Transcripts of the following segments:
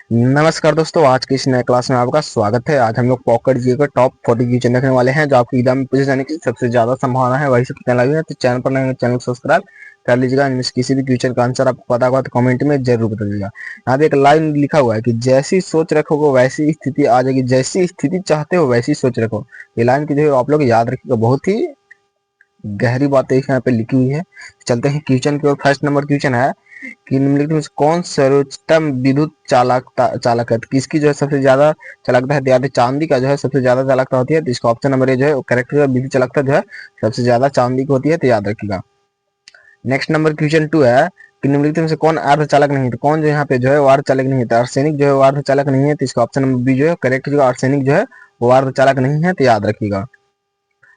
नमस्कार दोस्तों, आज की इस नए क्लास में आपका स्वागत है। आज हम लोग पॉकेट जी के टॉप 40 क्वेश्चन देखने वाले हैं जो आपकी एग्जाम में पूछे जाने की सबसे ज्यादा संभावना है। वही सब चैनल है तो चैनल पर नए चैनल को सब्सक्राइब कर लीजिएगा। इनमें से किसी भी क्वेश्चन का आंसर आपको पता होगा तो कमेंट में जरूर बता दीजिएगा। यहाँ पे एक लाइन लिखा हुआ है कि जैसी सोच रखोगे वैसी स्थिति आ जाएगी, जैसी स्थिति चाहते हो वैसी सोच रखो। ये लाइन की जो है आप लोग याद रखिएगा, बहुत ही गहरी बातें यहाँ पे लिखी हुई है। चलते हैं क्वेश्चन की ओर। फर्स्ट नंबर क्वेश्चन है कि निम्नलिखित में से कौन सर्वोत्तम विद्युत चालक है। तो किसकी जो है सबसे ज्यादा चालकता है? याद है चांदी का जो है सबसे ज्यादा चालकता होती है, तो इसका ऑप्शन नंबर ए जो है करेक्ट है। विद्युत चालकता जो है सबसे ज्यादा चांदी की होती है, तो याद रखिएगा। नेक्स्ट नंबर क्वेश्चन 2 है कि निम्नलिखित में से कौन अर्धचालक नहीं है। तो कौन जो यहाँ पे जो है वो अर्धचालक नहीं है? तो आर्सेनिक जो है वो अर्धचालक नहीं है, तो इसका ऑप्शन नंबर बी जो है करेक्ट है। आर्सेनिक जो है वो अर्धचालक नहीं है, तो याद रखिएगा।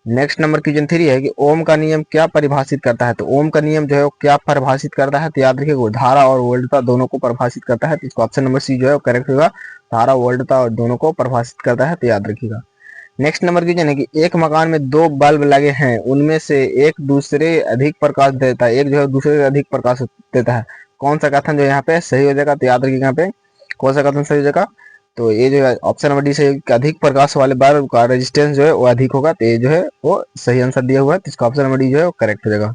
नेक्स्ट नंबर क्वेश्चन 3 है कि ओम का नियम क्या परिभाषित करता है। तो ओम का नियम जो है वो क्या परिभाषित करता है? तो याद रखिएगा वो धारा और वोल्टता दोनों को परिभाषित करता है, तो इसका ऑप्शन नंबर सी जो है वो करेक्ट होगा। धारा वोल्टता और दोनों को परिभाषित करता है, तो याद रखिएगा। नेक्स्ट नंबर क्वेश्चन है कि एक मकान में दो बल्ब लगे हैं, उनमें से एक दूसरे अधिक प्रकाश देता है, एक जो है दूसरे से अधिक प्रकाश देता है। कौन सा कथन जो यहाँ पे सही हो जाएगा? तो याद रखिएगा यहाँ पे कौन सा कथन सही हो जाएगा। तो ये जो है ऑप्शन नंबर डी से अधिक प्रकाश वाले बल्ब का रेजिस्टेंस जो है वो अधिक होगा, तो ये जो है वो सही आंसर दिया हुआ है, तो इसका ऑप्शन नंबर डी जो है वो करेक्ट हो जाएगा।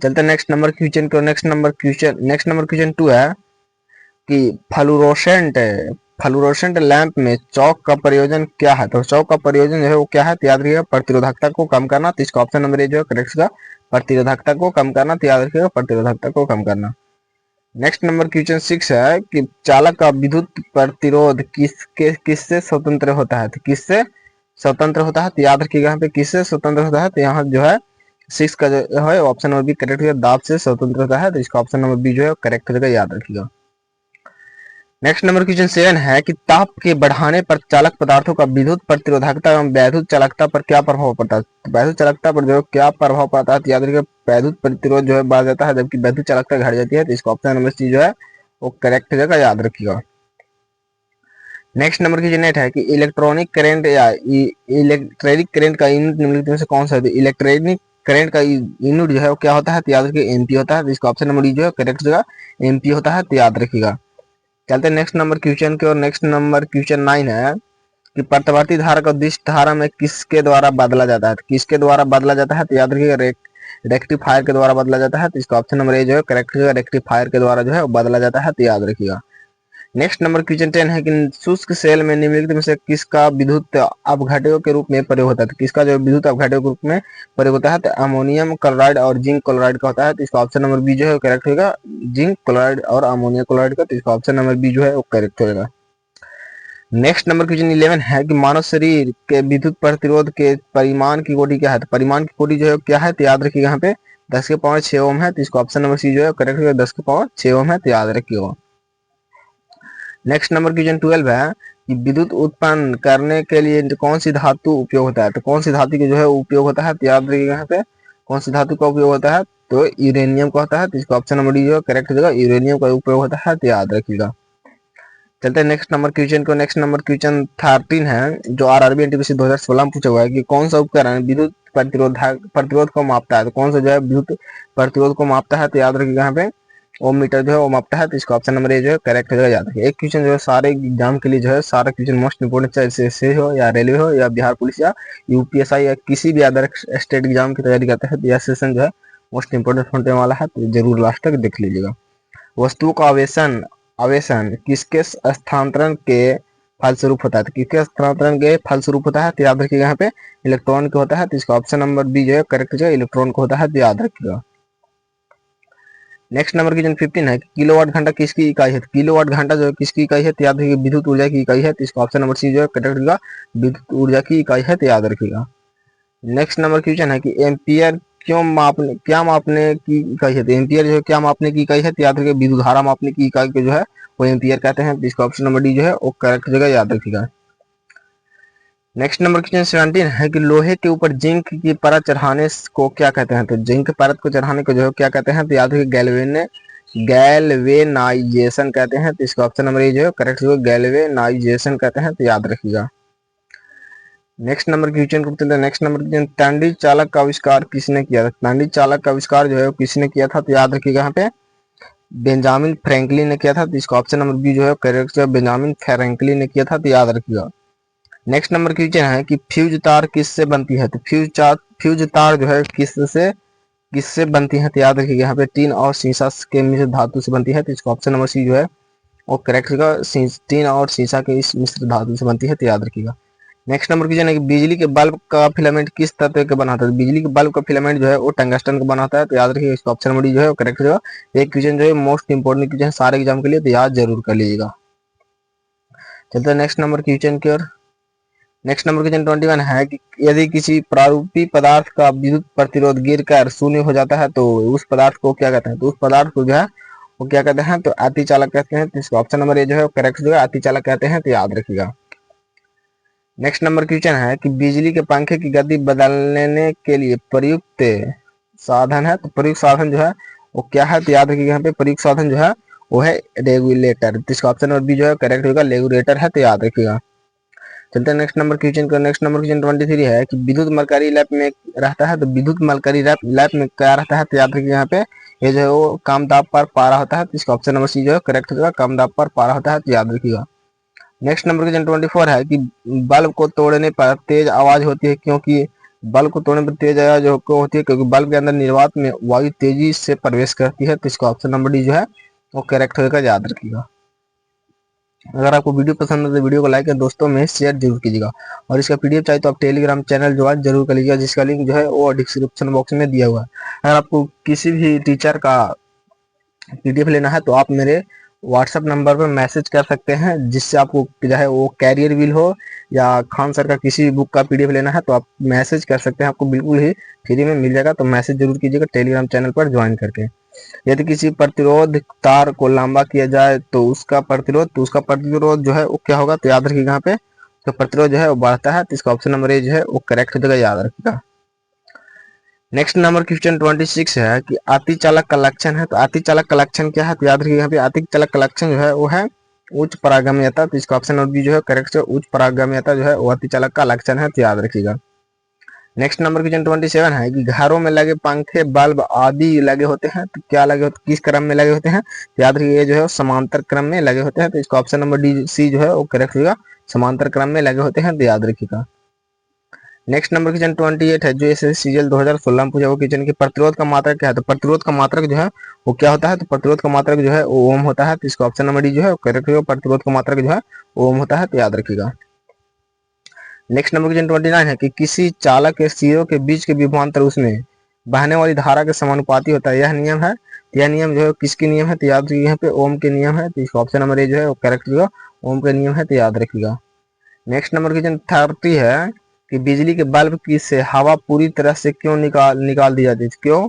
चलते नेक्स्ट नंबर क्वेश्चन 2 है कि फ्लूरोसेंट लैंप में चौक का प्रयोजन क्या है। तो चौक का प्रयोजन जो है वो क्या है? तो याद रखिएगा प्रतिरोधकता को कम करना, तो इसका ऑप्शन नंबर ए जो है करेक्ट होगा। प्रतिरोधकता को कम करना, तो याद रखिएगा प्रतिरोधकता को कम करना। नेक्स्ट नंबर क्वेश्चन 6 है कि चालक का विद्युत प्रतिरोध किससे स्वतंत्र होता है। तो किससे स्वतंत्र होता है? तो याद रखिएगा यहाँ पे किससे स्वतंत्र होता है। तो यहाँ जो है 6 का जो है ऑप्शन नंबर बी करेक्ट होगा, दाब से स्वतंत्र होता है, तो इसका ऑप्शन नंबर बी जो है करेक्ट होगा, याद रखिएगा। नेक्स्ट नंबर क्वेश्चन 7 है कि ताप के बढ़ाने पर चालक पदार्थों का विद्युत प्रतिरोधकता एवं वैद्युत चालकता पर क्या प्रभाव पड़ता है। तो वैद्युत चालकता पर जो क्या प्रभाव पड़ता है? तो याद रखिए वैद्युत प्रतिरोध जो है बढ़ जाता है, जबकि वैद्युत चालकता घट जाती है, तो इसका ऑप्शन नंबर सी जो है वो करेक्ट हो जाएगा, याद रखिएगा। नेक्स्ट नंबर क्वेश्चन 8 है कि इलेक्ट्रॉनिक करंट या इलेक्ट्रिक करंट का यूनिट निम्नलिखित में से कौन सा है। इलेक्ट्रॉनिक करंट का यूनिट जो है वो क्या होता है? तो याद रखिए एमपी होता है, तो इसका ऑप्शन नंबर डी जो है करेक्ट होगा, एमपी होता है, तो याद रखिएगा। चलते हैं नेक्स्ट नंबर क्वेश्चन की और। नेक्स्ट नंबर क्वेश्चन 9 है कि प्रतिवर्ती धारा को दिश धारा में किसके द्वारा बदला जाता है। तो किसके द्वारा बदला जाता है? तो याद रखिएगा रेक्टिफायर के द्वारा बदला जाता है, तो इसका ऑप्शन नंबर ए जो है करेक्ट होगा, रेक्टिफायर के द्वारा जो है बदला जाता है, तो याद रखिएगा। नेक्स्ट नंबर क्वेश्चन 10 है कि शुष्क सेल में निम्नलिखित में से किसका विद्युत अपघटकों के रूप में प्रयोग होता है। तो किसका जो विद्युत अपघटकों के रूप में प्रयोग होता है? तो अमोनियम क्लोराइड और जिंक क्लोराइड का होता है, तो इसका ऑप्शन नंबर बी जो है करेक्ट होगा, जिंक क्लोराइड और अमोनियम क्लोराइड का, तो इसका ऑप्शन नंबर बी जो है वो करेक्ट होगा। नेक्स्ट नंबर क्वेश्चन 11 है कि मानव शरीर के विद्युत प्रतिरोध के परिमाण की कोटि क्या है। तो परिमाण की कोटि जो है क्या है? तो याद रखिएगा यहाँ पे 10 के पावर 6 ओम है, तो इसका ऑप्शन नंबर सी जो है करेक्ट होगा, 10 के पावर 6 ओम है, तो याद रखिएगा। नेक्स्ट नंबर क्वेश्चन 12 है कि विद्युत उत्पन्न करने के लिए कौन सी धातु उपयोग होता है। तो कौन सी धातु का जो है उपयोग होता है? तो याद रखिएगा यहाँ पे कौन सी धातु का उपयोग होता है? तो यूरेनियम का होता है, तो इसका ऑप्शन नंबर डी जो है करेक्ट हो जाएगा, यूरेनियम का उपयोग होता है, तो याद रखिएगा। चलते हैं नेक्स्ट नंबर क्वेश्चन को। नेक्स्ट नंबर क्वेश्चन 13 है जो आरआरबी एनटीपीसी 2016 में पूछा हुआ है कि कौन सा उपकरण विद्युत प्रतिरोध को मापता है। तो कौन सा जो है विद्युत प्रतिरोध को मापता है? तो याद रखिएगा यहाँ पे ओम मीटर जो है वो मापता है, तो इसका ऑप्शन नंबर ए जो है करेक्ट हो जाएगा, याद रखिए। एक क्वेश्चन जो है सारे एग्जाम के लिए जो है सारा क्वेश्चन मोस्ट इंपोर्टेंट, चाहे एसएससी हो या रेलवे हो या बिहार पुलिस या यूपीएसआई या किसी भी अदर स्टेट एग्जाम की तैयारी करते हैं, तो यह सेशन जो है मोस्ट इंपोर्टेंट होने वाला है, तो जरूर लास्ट तक देख लीजिएगा। वस्तुओं का आवेशन आवेशन किसके स्थानांतरण के फलस्वरूप होता है। तो किसके स्थानांतरण के फलस्वरूप होता है? तो याद रखिएगा यहाँ पे इलेक्ट्रॉन का होता है, तो इसका ऑप्शन नंबर बी जो है करेक्ट जो है इलेक्ट्रॉन का होता है, तो याद रखिएगा। नेक्स्ट नंबर क्वेश्चन 15 है कि किलोवाट घंटा किसकी इकाई है। किलोवाट घंटा जो है किसकी इकाई है? तो याद रखिएगा विद्युत ऊर्जा की इकाई है, तो इसका ऑप्शन नंबर सी जो है करेक्ट होगा, विद्युत ऊर्जा की इकाई है, तो याद रखिएगा। नेक्स्ट नंबर क्वेश्चन है कि एम्पियर क्या मापने की इकाई है। तो एम्पियर जो है क्या मापने की इकाई है? तो याद रखिएगा विद्युत धारा मापने की इकाई को जो है वो एम्पियर कहते हैं, तो इसका ऑप्शन नंबर डी जो है वो करेक्ट जगह, याद रखिएगा। नेक्स्ट नंबर क्वेश्चन 17 है कि लोहे के ऊपर जिंक की परत चढ़ाने को क्या कहते हैं। तो जिंक परत को चढ़ाने को जो है क्या कहते हैं? तो याद रखिए गैल्वेनाइजेशन कहते हैं, तो इसका ऑप्शन नंबर ए जो है करेक्ट जो है गैल्वेनाइजेशन कहते हैं, तो याद रखिएगा। नेक्स्ट नंबर क्वेश्चन को चलते हैं। नेक्स्ट नंबर क्वेश्चन टंडी चालक का आविष्कार किसने किया था। टंडी चालक का आविष्कार जो है किसने किया था? तो याद रखिएगा यहाँ पे बेंजामिन फ्रैंकलिन ने किया था, तो इसका ऑप्शन नंबर बी जो है करेक्ट है, बेंजामिन फ्रैंकलिन ने किया था, तो याद रखिएगा। नेक्स्ट नंबर क्वेश्चन है कि फ्यूज तार किससे बनती है, तो फ्यूज तार जो है किससे बनती है, तो याद रखिएगा यहाँ पे टीन और शीशा के मिश्र धातु से बनती है, तो इसका ऑप्शन नंबर सी जो है वो करेक्ट होगा, टीन और शीशा के इस मिश्र धातु से बनती है, तो याद रखिएगा। नेक्स्ट नंबर क्वेश्चन है कि बिजली के बल्ब का फिलामेंट किस तत्व का बना होता है, बिजली के बल्ब का फिलामेंट जो है वो टंगस्टन का बना होता है, तो याद रखिएगा इसका ऑप्शन नंबर डी जो है वो करेक्ट होगा। एक क्वेश्चन जो है मोस्ट इंपोर्टेंट क्वेश्चन सारे एग्जाम के लिए, तो याद जरूर कर लीजिएगा। चलते हैं नेक्स्ट नंबर क्वेश्चन की ओर। नेक्स्ट नंबर क्वेश्चन 21 है कि यदि किसी प्रारूपी पदार्थ का विद्युत प्रतिरोध गिरकर शून्य हो जाता है तो उस पदार्थ को क्या कहते हैं, तो उस पदार्थ को जो है वो क्या कहते हैं, तो अतिचालक कहते हैं, तो इसका ऑप्शन नंबर ए जो है करेक्ट जो है अतिचालक कहते हैं, तो याद रखिएगा। नेक्स्ट नंबर क्वेश्चन है कि बिजली के पंखे की गति बदलने के लिए प्रयुक्त साधन है, तो प्रयुक्त साधन जो है वो क्या है, तो याद रखिएगा यहाँ पे प्रयुक्त साधन जो है वो है रेगुलेटर, तो इसका ऑप्शन नंबर बी जो है करेक्ट होगा, रेगुलेटर है, तो याद रखिएगा। चलते हैं नेक्स्ट नंबर क्वेश्चन को। नेक्स्ट नंबर क्वेश्चन 23 है कि विद्युत मरकरी लैप में रहता है, तो विद्युत मरकरी लैप में क्या रहता है, तो याद रखिए यहाँ पे ये जो है वो कम दाब पर पारा होता है, तो इसका ऑप्शन नंबर सी जो है करेक्ट होगा, कम दाब पर पारा होता है, तो याद रखिएगा। नेक्स्ट नंबर क्वेश्चन 24 है कि बल्ब को तोड़ने पर तेज आवाज होती है क्योंकि बल्ब को तोड़ने पर तेज आवाज जो होती है क्योंकि बल्ब के अंदर निर्वात में वायु तेजी से प्रवेश करती है, तो इसका ऑप्शन नंबर डी जो है वो करेक्ट होगा, याद रखिएगा। अगर आपको वीडियो पसंद है तो वीडियो को लाइक और दोस्तों में शेयर जरूर कीजिएगा, और इसका पीडीएफ चाहिए तो आप टेलीग्राम चैनल ज्वाइन जरूर कर लीजिएगा, जिसका लिंक जो है वो डिस्क्रिप्शन बॉक्स में दिया हुआ है। अगर आपको किसी भी टीचर का पीडीएफ लेना है तो आप मेरे व्हाट्सएप नंबर पर मैसेज कर सकते हैं, जिससे आपको जो है वो कैरियर व्हील हो या खान सर का किसी भी बुक का पीडीएफ लेना है तो आप मैसेज कर सकते हैं, आपको बिल्कुल ही फ्री में मिल जाएगा, तो मैसेज जरूर कीजिएगा टेलीग्राम चैनल पर ज्वाइन करके। यदि किसी प्रतिरोध तार को लंबा किया जाए तो उसका प्रतिरोध जो है वो क्या होगा, तो याद रखिएगा यहाँ पे तो प्रतिरोध जो है वो बढ़ता है, तो इसका ऑप्शन नंबर ए जो है वो करेक्ट हो जाएगा, याद रखिएगा। नेक्स्ट नंबर क्वेश्चन 26 है कि अतिचालक का लक्षण है, तो अतिचालक का लक्षण क्या है, तो याद रखिएगा यहाँ पे अतिचालक का लक्षण जो है वो है उच्च परागम्यता, तो इसका ऑप्शन नंबर बी जो है करेक्ट है, उच्च परागम्यता जो है वो अतिचालक का लक्षण है, तो याद रखिएगा। नेक्स्ट नंबर क्वेश्चन 27 है कि घरों में लगे पंखे बल्ब आदि लगे होते हैं, तो क्या लगे होते, किस क्रम में लगे होते हैं, तो याद रखिए जो है समांतर क्रम में लगे होते हैं, तो इसका ऑप्शन नंबर डी सी जो है वो करेक्ट होगा, समांतर क्रम में लगे होते हैं, तो याद रखिएगा। नेक्स्ट नंबर क्वेश्चन 28 है जो एसएससी सीजीएल 2016 में पूछा वो क्वेश्चन की प्रतिरोध का मात्रक क्या है, तो प्रतिरोध का मात्रक जो है वो क्या होता है, तो प्रतिरोध का मात्रक जो है वो ओम होता है, तो इसका ऑप्शन नंबर डी जो है करेक्ट होगा, प्रतिरोध का मात्रक जो है ओम होता है, तो याद रखिएगा। नेक्स्ट नंबर क्वेश्चन 29 है कि किसी चालक के सिरों के बीच के विभवांतर उसमें बहने वाली धारा के समानुपाती होता है, यह नियम है, यह नियम जो है किसके नियम है, तो याद रखिएगा यहाँ पे ओम के नियम है, तो इसका ऑप्शन नंबर ए जो है वो करेक्ट होगा, ओम के नियम है, तो याद रखिएगा। नेक्स्ट नंबर क्वेश्चन 30 है कि बिजली के बल्ब की से हवा पूरी तरह से क्यों निकाल दी जाती है, क्यों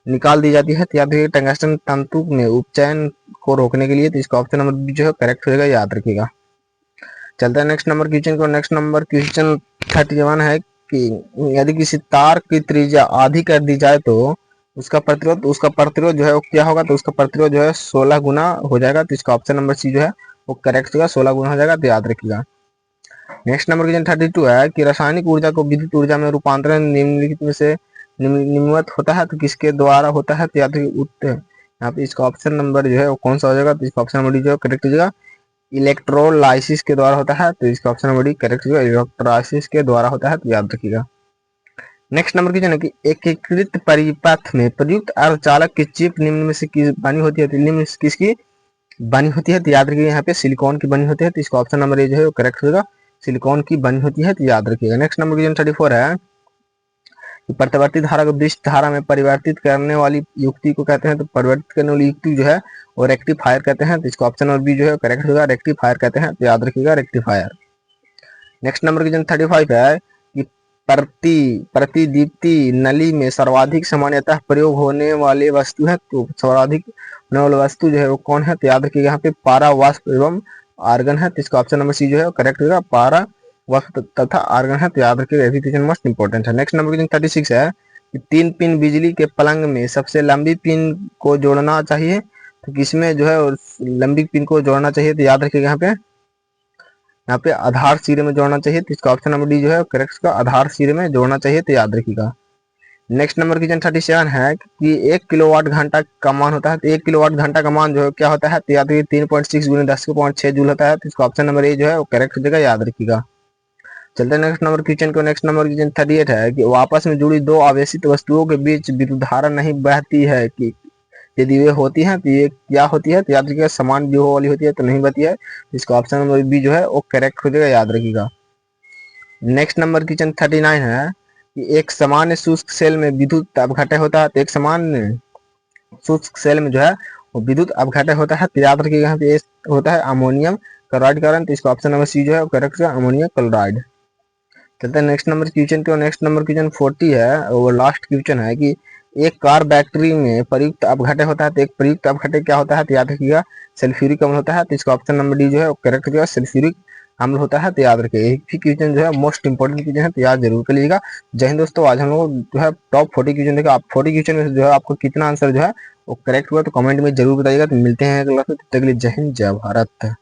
निकाल दी जाती है, तो याद रखिएगा टंगस्टन तंतु में उपचयन को रोकने के लिए, तो इसका ऑप्शन नंबर बी जो है करेक्ट होगा, याद रखिएगा। चलता है नेक्स्ट नंबर क्वेश्चन को। नेक्स्ट नंबर क्वेश्चन 31 है कि यदि किसी तार की त्रिज्या आधी कर दी जाए तो उसका प्रतिरोध जो है वो क्या होगा, तो उसका प्रतिरोध जो है 16 गुना हो जाएगा, तो इसका ऑप्शन नंबर सी जो है वो करेक्ट होगा, 16 गुना हो जाएगा, तो याद रखिएगा। नेक्स्ट नंबर क्वेश्चन 32 है कि रासायनिक ऊर्जा को विद्युत ऊर्जा में रूपांतरण निम्नलिखित में से निम्नवत होता है, तो किसके द्वारा होता है, तो याद रखिए यहाँ पे इसका ऑप्शन नंबर जो है वो कौन सा हो जाएगा, तो इसका ऑप्शन नंबर डी जो है करेक्ट हो जाएगा, इलेक्ट्रोलाइसिस के द्वारा होता है, तो इसका ऑप्शन नंबर डी करेक्ट होगा, इलेक्ट्रोलाइसिस के द्वारा होता है, तो याद रखिएगा। नेक्स्ट नंबर क्वेश्चन है कि एकीकृत परिपथ में प्रयुक्त अर्धचालक की चिप निम्न में से किस बनी होती है, तो निम्न में से किसकी बनी होती है, तो याद रखिएगा यहाँ पे सिलिकॉन की बनी होती है, तो इसका ऑप्शन नंबर ए जो है वो करेक्ट होगा, सिलिकॉन की बनी होती है, तो याद रखिएगा। नेक्स्ट नंबर क्वेश्चन 34 है कि प्रतिवर्ती धारा को विशिष्ट धारा में परिवर्तित करने वाली युक्ति को कहते हैं, तो परिवर्तित करने वाली युक्ति जो है वो रेक्टिफायर कहते हैं, तो इसका ऑप्शन नंबर बी जो है करेक्ट होगा, रेक्टिफायर कहते हैं, तो याद रखिएगा रेक्टिफायर। नेक्स्ट नंबर क्वेश्चन 35 है कि प्रतिदीप्ति नली में सर्वाधिक सामान्यतः प्रयोग होने वाले वस्तु है, तो सर्वाधिक होने वाली वस्तु जो है वो कौन है, तो याद रखिएगा यहाँ पे पारा वाष्प एवं आर्गन है, तो इसका ऑप्शन नंबर सी जो है करेक्ट होगा, पारा वाष्प तथा आर्गन है, तो याद रखिएगा, एजुकेशन मोस्ट इंपोर्टेंट है। नेक्स्ट नंबर क्वेश्चन 36 है कि 3 पिन बिजली के पलंग में सबसे लंबी पिन को जोड़ना चाहिए, तो किसमें जो है लंबी पिन को जोड़ना चाहिए, तो याद रखिएगा यहाँ पे आधार सिरे में जोड़ना चाहिए, तो इसका ऑप्शन नंबर डी जो है करेक्ट का आधार सिरे में जोड़ना चाहिए, तो याद रखिएगा। नेक्स्ट नंबर क्वेश्चन 37 है कि 1 किलोवाट घंटा का मान होता है, तो 1 किलोवाट घंटा का मान जो है क्या होता है, तो याद रखिए 3.6 गुने 10 के 6 जूल होता है। तो इसका ऑप्शन नंबर ए जो है वो करेक्ट हो जाएगा, याद रखिएगा। चलते हैं नेक्स्ट नंबर क्वेश्चन को। नेक्स्ट नंबर क्वेश्चन 38 है कि आपस में जुड़ी दो आवेशित वस्तुओं के बीच विद्युत धारा नहीं बहती है, कि यदि वे होती हैं तो ये क्या होती है, तो याद रखिएगा समान विभव वाली होती है, तो नहीं बती है। इसका ऑप्शन नंबर बी जो है वो करेक्ट हो जाएगा, याद रखिएगा। नेक्स्ट नंबर क्वेश्चन 39 है कि एक सामान्य शुष्क सेल में विद्युत अपघटय होता है, तो एक सामान्य शुष्क सेल में जो है वो विद्युत अपघटय होता है, तो याद रखिएगा यहाँ पे होता है अमोनियम क्लोराइड कारण, तो इसका ऑप्शन नंबर सी जो है वो करेक्ट है, अमोनियम क्लोराइड। चलते हैं नेक्स्ट नंबर क्वेश्चन को। नेक्स्ट नंबर क्वेश्चन 40 है, वो लास्ट क्वेश्चन है कि एक कार बैटरी में प्रयुक्त अपघटय होता है, तो एक प्रयुक्त अपघटय क्या होता है, तो याद रखिएगा सल्फ्यूरिक अम्ल होता है। तो इसका ऑप्शन नंबर डी जो है वो करेक्ट हो जाएगा, सल्फ्यूरिक अम्ल होता है। तो याद रखिए एक ही क्वेश्चन जो है मोस्ट इंपोर्टेंट क्वेश्चन है, तो याद जरूर कर लीजिएगा। जय हिंद दोस्तों, आज हम लोग जो है टॉप 40 क्वेश्चन देखा। आप 40 क्वेश्चन में जो है आपको कितना आंसर जो है वो करेक्ट हुआ, तो कमेंट में जरूर बताइएगा। तो मिलते हैं अगला, तब तक के लिए जय हिंद जय भारत।